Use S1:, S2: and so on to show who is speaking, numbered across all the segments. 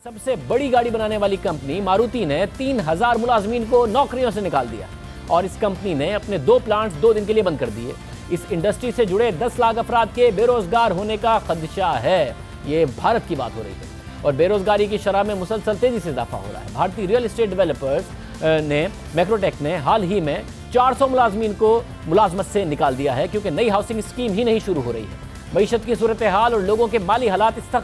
S1: सबसे बड़ी गाड़ी बनाने वाली कंपनी मारुति ने 3000 मुलाजमीन को नौकरियों से निकाल दिया और इस कंपनी ने अपने 2 प्लांट्स 2 दिन के लिए बंद कर दिए। इस इंडस्ट्री से जुड़े 10 लाख अफराद के बेरोजगार होने का खदशा है। ये भारत की बात हो रही है और बेरोजगारी की शरह में मुसलसल तेजी से इजाफा हो रहा है। भारतीय रियल एस्टेट डेवलपर्स ने मैक्रोटेक ने हाल ही में 400 मुलाजमीन को मुलाजमत से निकाल दिया है क्योंकि नई हाउसिंग स्कीम ही नहीं शुरू हो रही है। मईशत की सूरत हाल और लोगों के माली हालात इस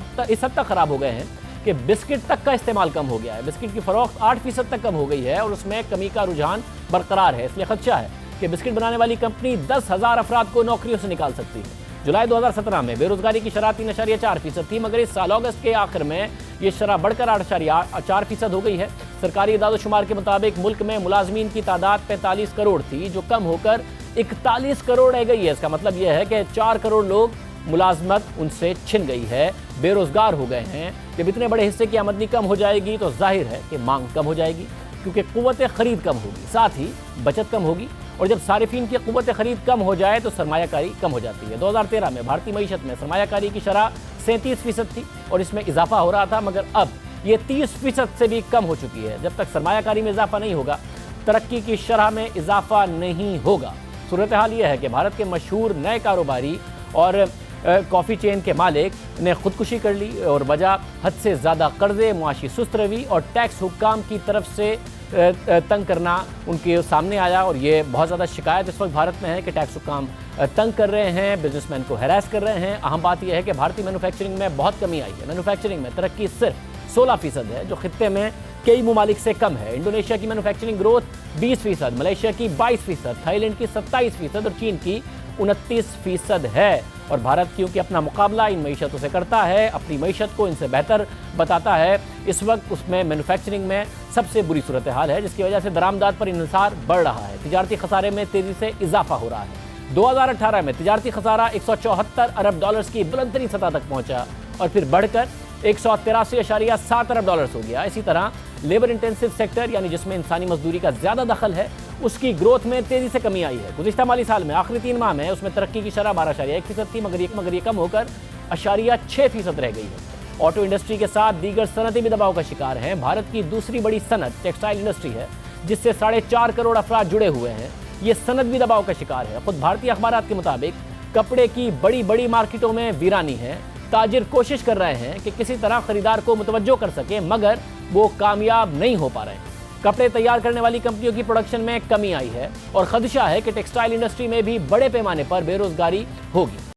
S1: हद तक खराब हो गए हैं कि बिस्किट तक का इस्तेमाल कम हो गया है। बिस्किट की फरोख्त 8% तक कम हो गई है और उसमें कमी का रुझान बरकरार है। इसलिए खदशा है कि बिस्किट बनाने वाली कंपनी 10,000 अफराद को नौकरियों से निकाल सकती है। जुलाई 2017 में बेरोजगारी की शरह 3.4% थी, मगर इस साल अगस्त के आखिर में ये शरह बढ़कर 8.4% हो गई है। सरकारी इदाद-ओ-शुमार के मुताबिक मुल्क में मुलाजमीन की तादाद 45 करोड़ थी, जो कम होकर 41 करोड़ रह गई है। इसका मतलब यह है कि 4 करोड़ लोग मुलाजमत उनसे छिन गई है, बेरोजगार हो गए हैं। जब इतने बड़े हिस्से की आमदनी कम हो जाएगी तो जाहिर है कि मांग कम हो जाएगी, क्योंकि कुव्वत खरीद कम होगी, साथ ही बचत कम होगी। और जब सारिफीन की कुव्वत खरीद कम हो जाए तो सरमायाकारी कम हो जाती है। 2013 में भारतीय मईशत में सरमायाकारी की शरह 37% थी और इसमें इजाफा हो रहा था, मगर अब ये 30% से भी कम हो चुकी है। जब तक सरमायाकारी में इजाफा नहीं होगा, तरक्की की शरह में इजाफा नहीं होगा। सूरत हाल यह है कि भारत के मशहूर नए कारोबारी और कॉफ़ी चेन के मालिक ने खुदकुशी कर ली और वजह हद से ज़्यादा कर्जे, मुआशी सुस्त रवि और टैक्स हुक्काम की तरफ से तंग करना उनके सामने आया। और ये बहुत ज़्यादा शिकायत इस वक्त भारत में है कि टैक्स हुक्काम तंग कर रहे हैं, बिजनेसमैन को हैरास कर रहे हैं। अहम बात यह है कि भारतीय मैन्युफैक्चरिंग में बहुत कमी आई है। मैन्युफैक्चरिंग में तरक्की सिर्फ 16% है, जो खित्ते में कई ममालिक से कम है। इंडोनेशिया की मैन्युफैक्चरिंग ग्रोथ 20%, मलेशिया की 22%, थाईलैंड की 27% और चीन की 29% है। और भारत क्योंकि अपना मुकाबला इन मईशतों से करता है, अपनी मईशत को इनसे बेहतर बताता है, इस वक्त उसमें मैन्युफैक्चरिंग में सबसे बुरी सूरत हाल है, जिसकी वजह से दरामदात पर इन्हिसार बढ़ रहा है। तिजारती खसारे में तेज़ी से इजाफा हो रहा है। 2018 में तिजारती खसारा 174 अरब डॉलर्स की बुलंदतरीन सतह तक पहुंचा और फिर बढ़कर 183.7 अरब डॉलर्स हो गया। इसी तरह लेबर इंटेंसिव सेक्टर, यानी जिसमें इंसानी मजदूरी का ज़्यादा दखल है, उसकी ग्रोथ में तेज़ी से कमी आई है। गुज़िश्ता माली साल में आखिरी 3 माह में उसमें तरक्की की शरह 12.1% थी, मगर ये कम होकर 0.6% रह गई है। ऑटो इंडस्ट्री के साथ दीगर सनतें भी दबाव का शिकार हैं। भारत की दूसरी बड़ी सनत टेक्सटाइल इंडस्ट्री है, जिससे 4.5 करोड़ अफराद जुड़े हुए हैं। ये सनत भी दबाव का शिकार है। खुद भारतीय अखबारात के मुताबिक कपड़े की बड़ी बड़ी मार्केटों में वीरानी है। ताजिर कोशिश कर रहे हैं कि किसी तरह खरीदार को मुतवज्जो कर सके, मगर वो कामयाब नहीं हो पा रहे हैं। कपड़े तैयार करने वाली कंपनियों की प्रोडक्शन में कमी आई है और खदशा है कि टेक्सटाइल इंडस्ट्री में भी बड़े पैमाने पर बेरोजगारी होगी।